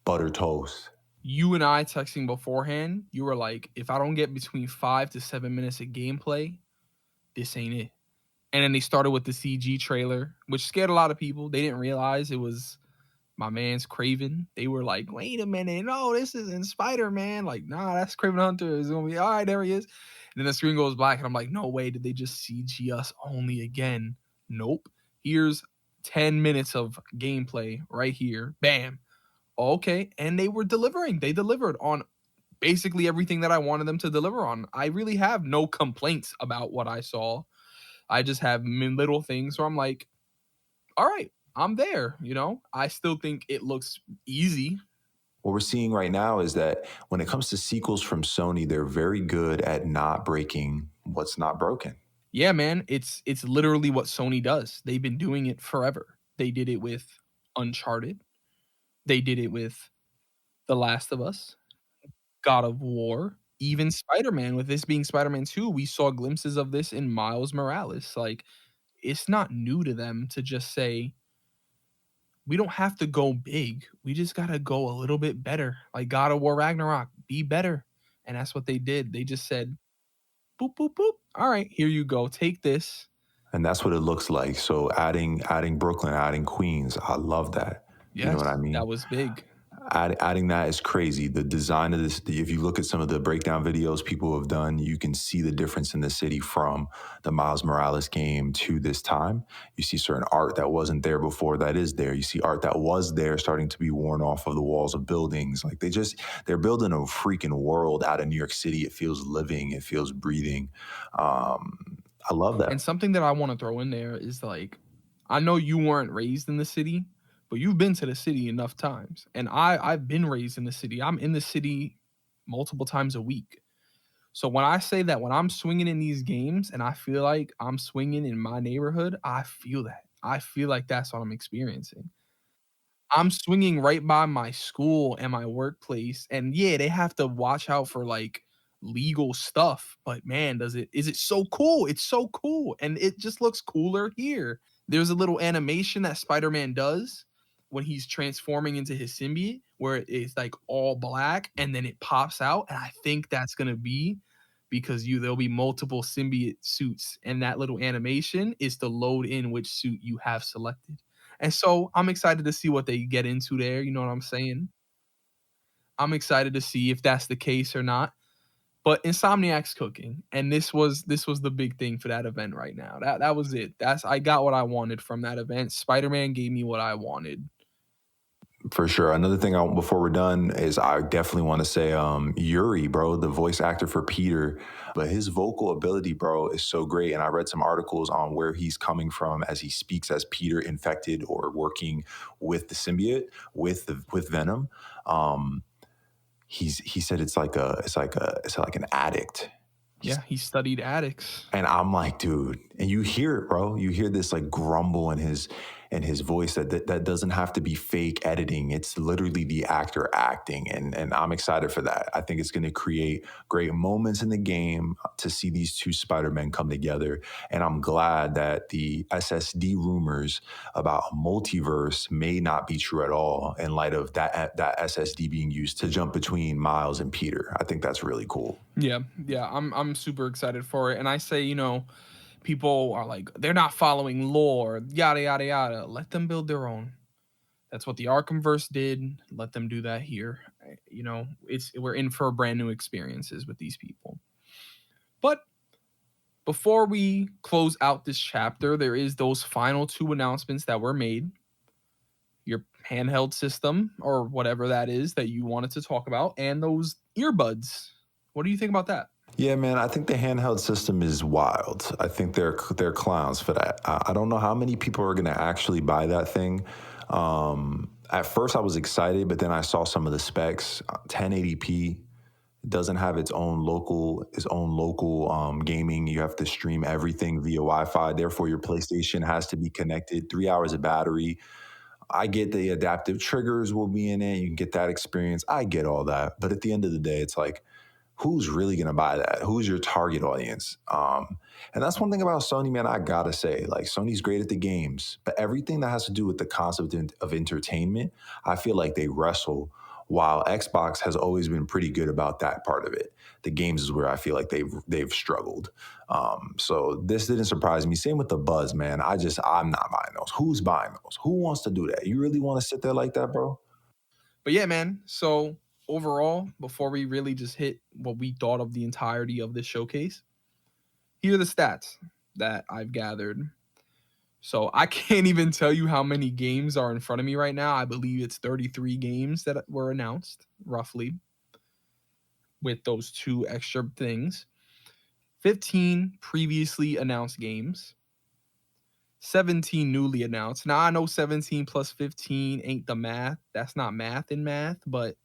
butter toast. You and I texting beforehand, you were like, if I don't get between 5 to 7 minutes of gameplay, this ain't it. And then they started with the CG trailer, which scared a lot of people. They didn't realize it was my man's Craven. They were like, wait a minute, no, this isn't Spider-Man. Like, nah, that's Craven Hunter. It's gonna be all right, there he is. And then the screen goes black, and I'm like, no way, did they just CG us only again? Nope. Here's 10 minutes of gameplay right here. Bam. Okay. And they were delivering. They delivered on basically everything that I wanted them to deliver on. I really have no complaints about what I saw. I just have little things where I'm like, all right, I'm there. I still think it looks easy. What we're seeing right now is that when it comes to sequels from Sony, they're very good at not breaking what's not broken. Yeah, man, it's literally what Sony does. They've been doing it forever. They did it with Uncharted. They did it with The Last of Us, God of War, even Spider-Man. With this being Spider-Man 2, we saw glimpses of this in Miles Morales. Like, it's not new to them to just say, we don't have to go big. We just gotta go a little bit better. Like God of War Ragnarok, be better. And that's what they did. They just said, boop, boop, boop. All right, here you go. Take this. And that's what it looks like. So adding Brooklyn, adding Queens, I love that. You know Yes, what I that mean? was big. Adding that is crazy. The design of this, if you look at some of the breakdown videos people have done, you can see the difference in the city from the Miles Morales game to this time. You see certain art that wasn't there before that is there. You see art that was there starting to be worn off of the walls of buildings. Like they're building a freaking world out of New York City. It feels living, it feels breathing. I love that. And something that I want to throw in there is like, I know you weren't raised in the city, but you've been to the city enough times. And I've been raised in the city. I'm in the city multiple times a week. So when I say that when I'm swinging in these games and I feel like I'm swinging in my neighborhood, I feel that. I feel like that's what I'm experiencing. I'm swinging right by my school and my workplace, and yeah, they have to watch out for like legal stuff, but man, is it so cool? It's so cool, and it just looks cooler here. There's a little animation that Spider-Man does when he's transforming into his symbiote, where it's like all black and then it pops out, and I think that's gonna be because there'll be multiple symbiote suits, and that little animation is to load in which suit you have selected. And so I'm excited to see what they get into there. You know what I'm saying? I'm excited to see if that's the case or not. But Insomniac's cooking, and this was the big thing for that event right now. That was it. I got what I wanted from that event. Spider-Man gave me what I wanted. For sure. Another thing before we're done is I definitely want to say Yuri, bro, the voice actor for Peter, but his vocal ability, bro, is so great. And I read some articles on where he's coming from as he speaks as Peter infected or working with the symbiote with Venom. He said it's like an addict. Yeah, he studied addicts. And I'm like, dude, and you hear it, bro. You hear this like grumble in and his voice that doesn't have to be fake editing. It's literally the actor acting, and I'm excited for that. I think it's going to create great moments in the game to see these two Spider-Men come together, and I'm glad that the SSD rumors about a multiverse may not be true at all in light of that SSD being used to jump between Miles and Peter. I think that's really cool. Yeah, yeah, I'm super excited for it. And I say, people are like, they're not following lore, yada yada yada. Let them build their own. That's what the Arkhamverse did. Let them do that here. We're in for brand new experiences with these people. But before we close out this chapter, there is those final two announcements that were made. Your handheld system, or whatever that is that you wanted to talk about, and those earbuds. What do you think about that? Yeah, man, I think the handheld system is wild. I think they're clowns for that. I don't know how many people are going to actually buy that thing. At first, I was excited, but then I saw some of the specs. 1080p doesn't have its own local gaming. You have to stream everything via Wi-Fi. Therefore, your PlayStation has to be connected. 3 hours of battery. I get the adaptive triggers will be in it. You can get that experience. I get all that, but at the end of the day, it's like, who's really going to buy that? Who's your target audience? And that's one thing about Sony, man. I gotta say, like, Sony's great at the games, but everything that has to do with the concept of entertainment, I feel like they wrestle. While Xbox has always been pretty good about that part of it, the games is where I feel like they've struggled. So this didn't surprise me. Same with the Buzz, man. I'm not buying those. Who's buying those? Who wants to do that? You really want to sit there like that, bro? But yeah, man. So overall, before we really just hit what we thought of the entirety of this showcase, here are the stats that I've gathered. So I can't even tell you how many games are in front of me right now. I believe it's 33 games that were announced, roughly, with those two extra things. 15 previously announced games. 17 newly announced. Now I know 17 plus 15 ain't the math. That's not math in math, but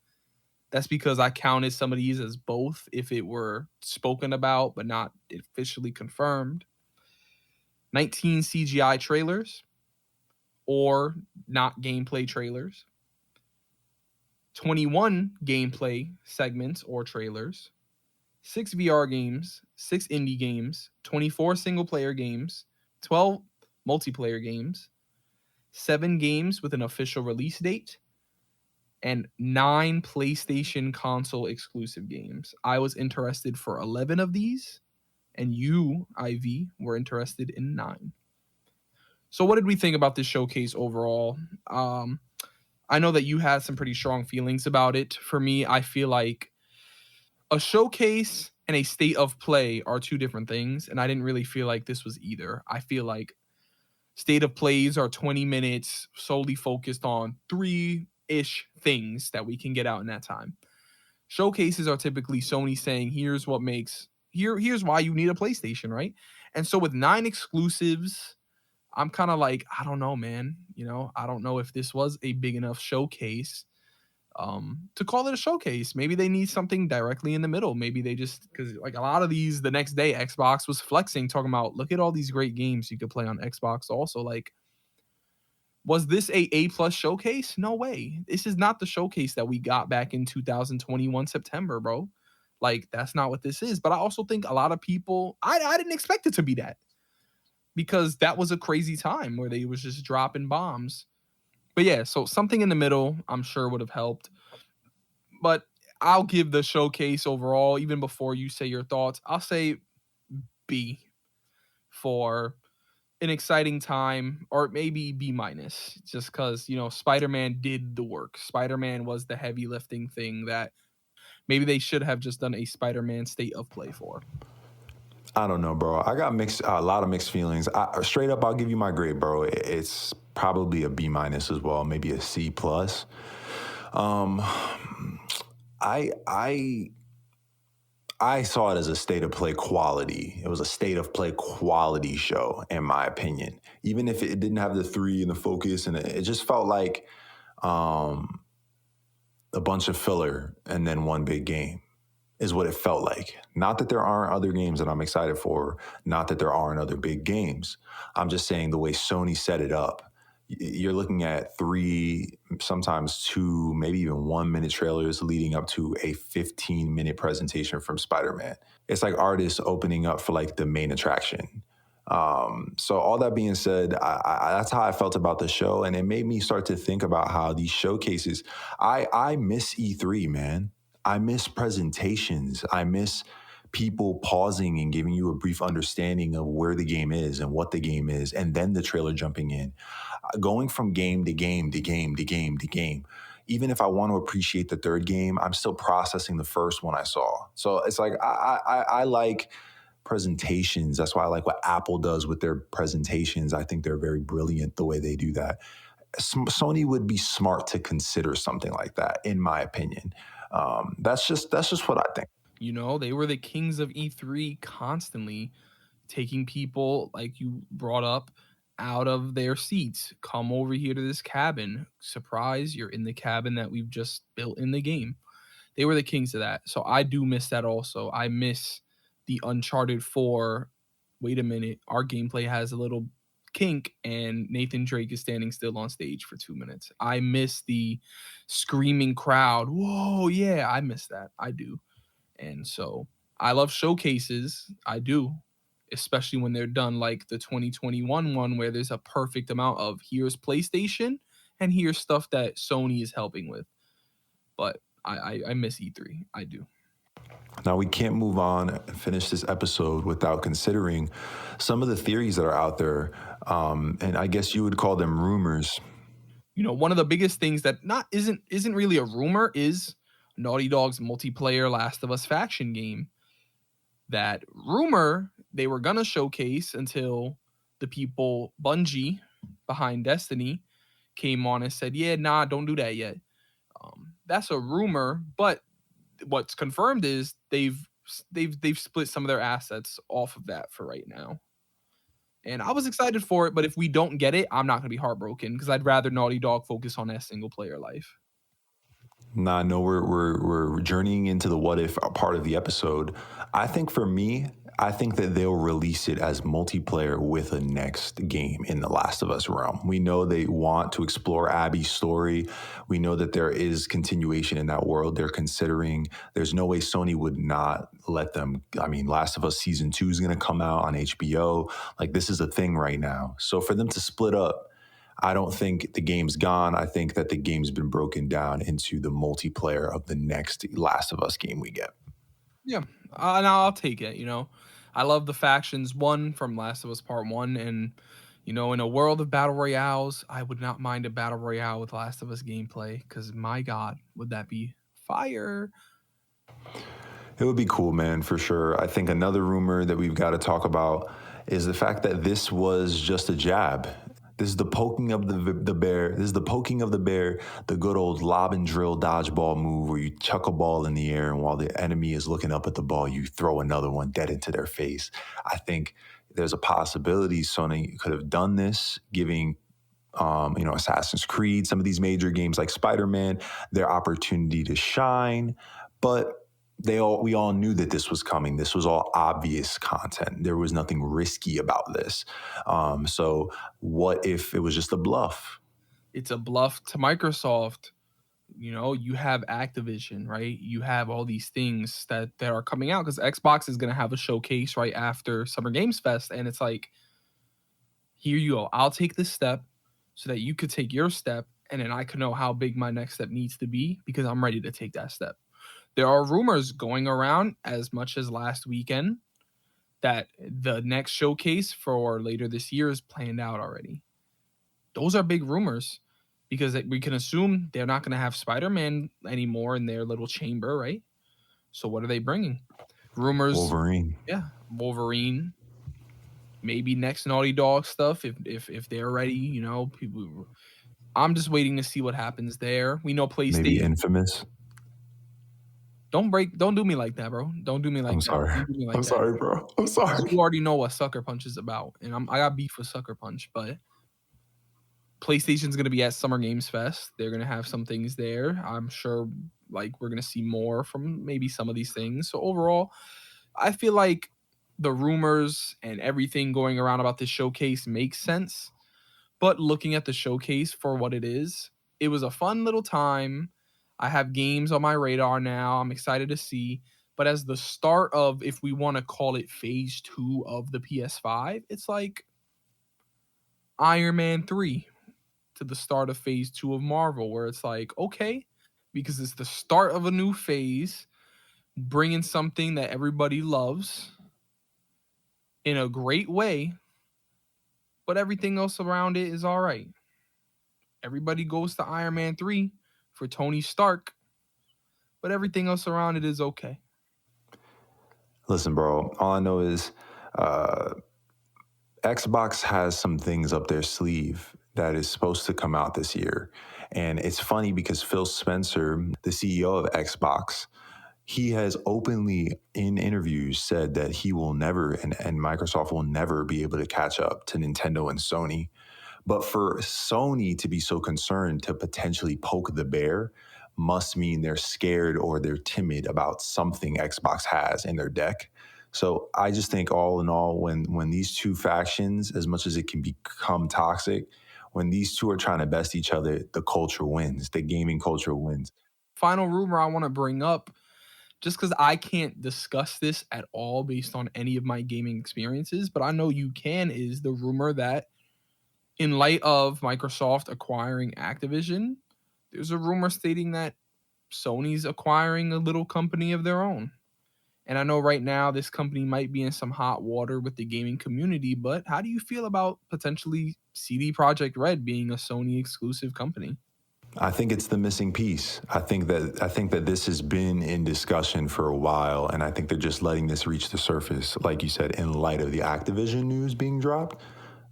that's because I counted some of these as both if it were spoken about but not officially confirmed. 19 CGI trailers or not gameplay trailers. 21 gameplay segments or trailers. 6 VR games, 6 indie games, 24 single player games, 12 multiplayer games, 7 games with an official release date, and 9 PlayStation console exclusive games. I was interested for 11 of these, and you, Ivy, were interested in 9. So what did we think about this showcase overall? I know that you had some pretty strong feelings about it. For me, I feel like a showcase and a state of play are two different things, and I didn't really feel like this was either. I feel like state of plays are 20 minutes solely focused on 3-ish things that we can get out in that time. Showcases are typically Sony saying, here's why you need a PlayStation, right? And so with 9 exclusives, I'm kind of like, I don't know, man. I don't know if this was a big enough showcase to call it a showcase. Maybe they need something directly in the middle. Maybe they just, because like a lot of these, the next day Xbox was flexing, talking about, look at all these great games you could play on Xbox also. Like, was this a plus showcase? No way. This is not the showcase that we got back in 2021 September, bro. Like, that's not what this is. But I also think a lot of people, I didn't expect it to be that, because that was a crazy time where they was just dropping bombs. But yeah, so something in the middle, I'm sure would have helped. But I'll give the showcase overall, even before you say your thoughts, I'll say B for an exciting time, or maybe B minus, just because, Spider-Man did the work. Spider-Man was the heavy lifting thing that maybe they should have just done a Spider-Man state of play for. I don't know, bro. I got a lot of mixed feelings. Straight up, I'll give you my grade, bro. It's probably a B minus as well, maybe a C plus. I saw it as a state of play quality. It was a state of play quality show, in my opinion. Even if it didn't have the 3 and the focus, and it just felt like a bunch of filler and then one big game is what it felt like. Not that there aren't other games that I'm excited for, not that there aren't other big games. I'm just saying the way Sony set it up you're looking at 3, sometimes 2, maybe even 1 minute trailers leading up to a 15-minute presentation from Spider-Man. It's like artists opening up for like the main attraction. So all that being said, that's how I felt about the show, and it made me start to think about how these showcases. I miss E3, man. I miss presentations. I miss people pausing and giving you a brief understanding of where the game is and what the game is, and then the trailer jumping in, going from game to game to game to game to game. Even if I want to appreciate the third game, I'm still processing the first one I saw. So it's like I like presentations. That's why I like what Apple does with their presentations. I think they're very brilliant the way they do that. Sony would be smart to consider something like that, in my opinion. That's just what I think. You know, they were the kings of E3 constantly taking people, like you brought up, out of their seats. Come over here to this cabin. Surprise, you're in the cabin that we've just built in the game. They were the kings of that. So I do miss that also. I miss the Uncharted 4. Wait a minute, our gameplay has a little kink and Nathan Drake is standing still on stage for 2 minutes. I miss the screaming crowd. Whoa, yeah, I miss that. I do. And so I love showcases. I do, especially when they're done like the 2021 one where there's a perfect amount of here's PlayStation and here's stuff that Sony is helping with. But I miss E3. I do. Now, we can't move on and finish this episode without considering some of the theories that are out there. And I guess you would call them rumors. You know, one of the biggest things that not isn't really a rumor is Naughty Dog's multiplayer Last of Us faction game. That rumor they were gonna showcase until the people Bungie behind Destiny came on and said, "Yeah, nah, don't do that yet." That's a rumor, but what's confirmed is they've split some of their assets off of that for right now. And I was excited for it, but if we don't get it, I'm not gonna be heartbroken because I'd rather Naughty Dog focus on that single player life. Nah, no, we're journeying into the what if part of the episode. I think for me, I think that they'll release it as multiplayer with a next game in the Last of Us realm. We know they want to explore Abby's story. We know that there is continuation in that world they're considering. There's no way Sony would not let them. I mean, Last of Us season 2 is going to come out on HBO. Like, this is a thing right now. So for them to split up, I don't think the game's gone. I think that the game's been broken down into the multiplayer of the next Last of Us game we get. Yeah, and I'll take it. You know, I love the factions one from Last of Us Part One, and you know, in a world of battle royales, I would not mind a battle royale with Last of Us gameplay because my God, would that be fire? It would be cool, man, for sure. I think another rumor that we've got to talk about is the fact that this was just a jab. This is the poking of the bear. This is the poking of the bear, the good old lob and drill dodgeball move where you chuck a ball in the air and while the enemy is looking up at the ball, you throw another one dead into their face. I think there's a possibility Sony could have done this, giving Assassin's Creed, some of these major games like Spider-Man, their opportunity to shine. But we all knew that this was coming. This was all obvious content. There was nothing risky about this. So what if it was just a bluff? It's a bluff to Microsoft. You know, you have Activision, right? You have all these things that are coming out because Xbox is going to have a showcase right after Summer Games Fest, and it's like, here you go. I'll take this step so that you could take your step, and then I can know how big my next step needs to be because I'm ready to take that step. There are rumors going around as much as last weekend that the next showcase for later this year is planned out already. Those are big rumors because we can assume they're not going to have Spider-Man anymore in their little chamber, right? So what are they bringing? Rumors, Wolverine. yeah, Wolverine, maybe next Naughty Dog stuff if they're ready, you know, people. I'm just waiting to see what happens there. We know Maybe PlayStation. Infamous. Don't do me like that, bro. Don't do me like I'm that. sorry. Don't do me like I'm that. sorry, bro. I'm 'Cause sorry. you already know what Sucker Punch is about, and I got beef with Sucker Punch, but PlayStation's gonna be at Summer Games Fest. They're gonna have some things there. I'm sure, like we're gonna see more from maybe some of these things. So overall, I feel like the rumors and everything going around about this showcase makes sense. But looking at the showcase for what it was a fun little time. I have games on my radar now. I'm excited to see. But as the start of, if we want to call it phase two of the PS5, it's like Iron Man 3 to the start of phase two of Marvel, where it's like, okay, because it's the start of a new phase, bringing something that everybody loves in a great way, but everything else around it is all right. Everybody goes to Iron Man 3 for Tony Stark, but everything else around it is okay. Listen, bro, all I know is uh, Xbox has some things up their sleeve that is supposed to come out this year. And it's funny because Phil Spencer, the CEO of Xbox, he has openly in interviews said that he will never and Microsoft will never be able to catch up to Nintendo and Sony. But for Sony to be so concerned to potentially poke the bear must mean they're scared or they're timid about something Xbox has in their deck. So I just think all in all, when these two factions, as much as it can become toxic, when these two are trying to best each other, the culture wins. The gaming culture wins. Final rumor I want to bring up, just because I can't discuss this at all based on any of my gaming experiences, but I know you can, is the rumor that in light of Microsoft acquiring Activision, there's a rumor stating that Sony's acquiring a little company of their own. And I know right now this company might be in some hot water with the gaming community, but how do you feel about potentially CD Projekt Red being a Sony exclusive company? I think it's the missing piece. I think that this has been in discussion for a while, and I think they're just letting this reach the surface, like you said, in light of the Activision news being dropped.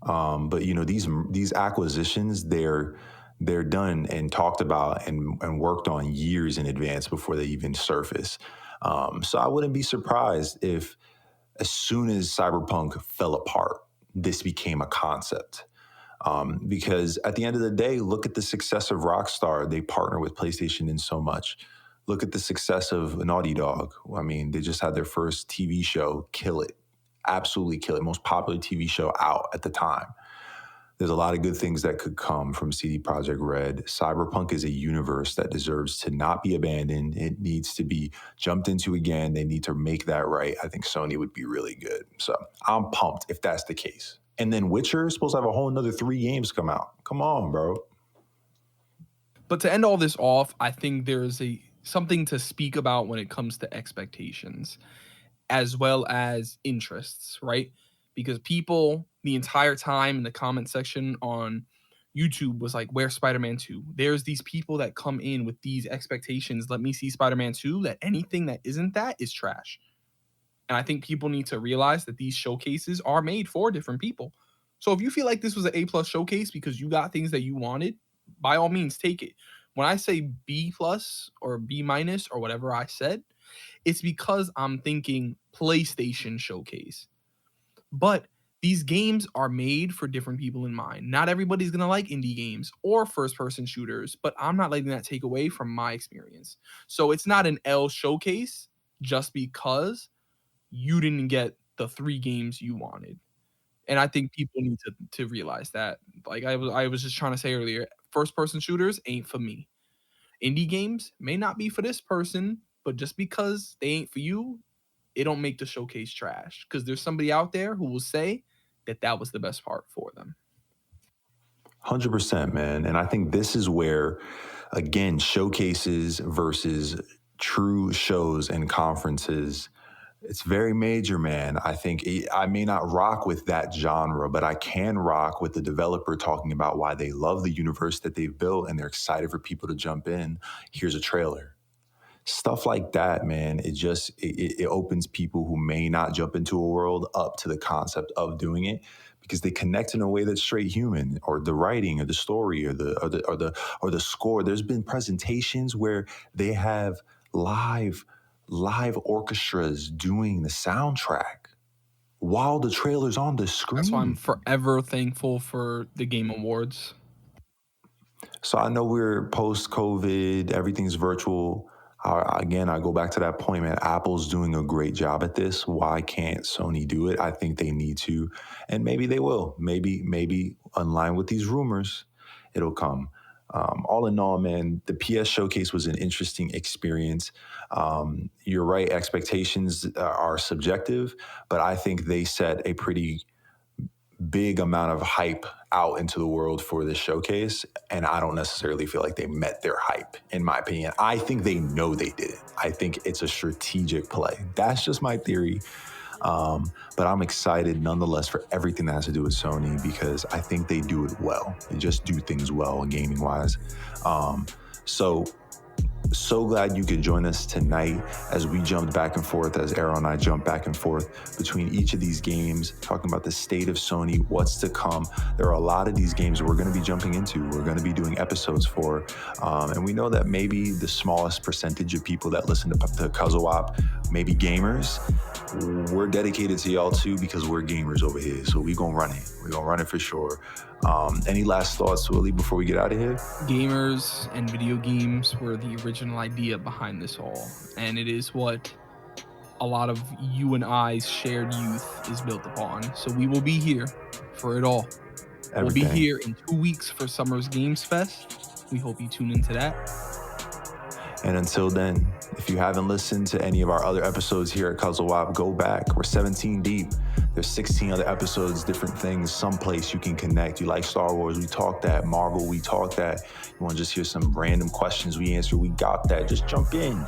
But you know, these acquisitions, they're done and talked about and worked on years in advance before they even surface. So I wouldn't be surprised if, as soon as Cyberpunk fell apart, this became a concept. Because at the end of the day, look at the success of Rockstar. They partner with PlayStation in so much. Look at the success of Naughty Dog. I mean, they just had their first TV show kill it, absolutely kill it. Most popular TV show out at the time. There's a lot of good things that could come from CD Projekt Red. Cyberpunk is a universe that deserves to not be abandoned. It needs to be jumped into again. They need to make that right. I think Sony would be really good. So I'm pumped if that's the case. And then Witcher is supposed to have a whole another 3 games come out. Come on, bro. But to end all this off, I think there's a something to speak about when it comes to expectations as well as interests, right? Because people the entire time in the comment section on YouTube was like, where's Spider-Man 2? There's these people that come in with these expectations. Let me see Spider-Man 2, that anything that isn't that is trash. And I think people need to realize that these showcases are made for different people. So if you feel like this was an A plus showcase because you got things that you wanted, by all means take it. When I say B plus or B minus or whatever I said, it's because I'm thinking PlayStation showcase. But these games are made for different people in mind. Not everybody's going to like indie games or first person shooters, but I'm not letting that take away from my experience. So it's not an L showcase just because you didn't get the 3 games you wanted. And I think people need to realize that. Like I was just trying to say earlier, first person shooters ain't for me. Indie games may not be for this person, but just because they ain't for you, it don't make the showcase trash. Because there's somebody out there who will say that that was the best part for them. 100%, man. And I think this is where, again, showcases versus true shows and conferences, it's very major, man. I may not rock with that genre, but I can rock with the developer talking about why they love the universe that they've built and they're excited for people to jump in. Here's a trailer. Stuff like that, man. It opens people who may not jump into a world up to the concept of doing it because they connect in a way that's straight human, or the writing or the story or the score. There's been presentations where they have live orchestras doing the soundtrack while the trailer's on the That's why I'm screen. forever thankful for the Game Awards. So I know we're post COVID, everything's virtual. Again, I go back to that point, man. Apple's doing a great job at this. Why can't Sony do it? I think they need to, and maybe they will. Maybe in line with these rumors, it'll come. All in all, man, the PS Showcase was an interesting experience. You're right, expectations are subjective, but I think they set a pretty big amount of hype out into the world for this showcase, and I don't necessarily feel like they met their hype, in my opinion. I think they know they did it. I think it's a strategic play. That's just my theory. But I'm excited nonetheless for everything that has to do with Sony, because I think they do it well. They just do things well gaming wise. So glad you could join us tonight as we jumped back and forth, as Arrow and I jumped back and forth between each of these games, talking about the state of Sony, what's to come. There are a lot of these games we're going to be jumping into, we're going to be doing episodes for, and we know that maybe the smallest percentage of people that listen to CUZZO-OP may be gamers. We're dedicated to y'all too, because we're gamers over here, so we're going to run it. We're going to run it for sure. Any last thoughts, Willie, before we get out of here? Gamers and video games were the original idea behind this all, and it is what a lot of you and I's shared youth is built upon. So we will be here for it all. Everything. We'll be here in 2 weeks for Summer's Games Fest. We hope you tune into that. And until then, if you haven't listened to any of our other episodes here at CUZZO-OP, go back. We're 17 deep. There's 16 other episodes, different things, someplace you can connect. You like Star Wars, we talk that. Marvel, we talk that. You want to just hear some random questions we answer, we got that. Just jump in.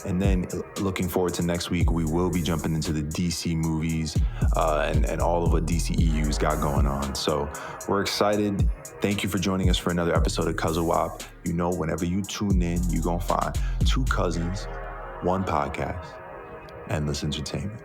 And then looking forward to next week, we will be jumping into the DC movies and all of what DCEU's got going on. So we're excited. Thank you for joining us for another episode of CUZZO-OP. You know, whenever you tune in, you're going to find two cousins, one podcast, endless entertainment.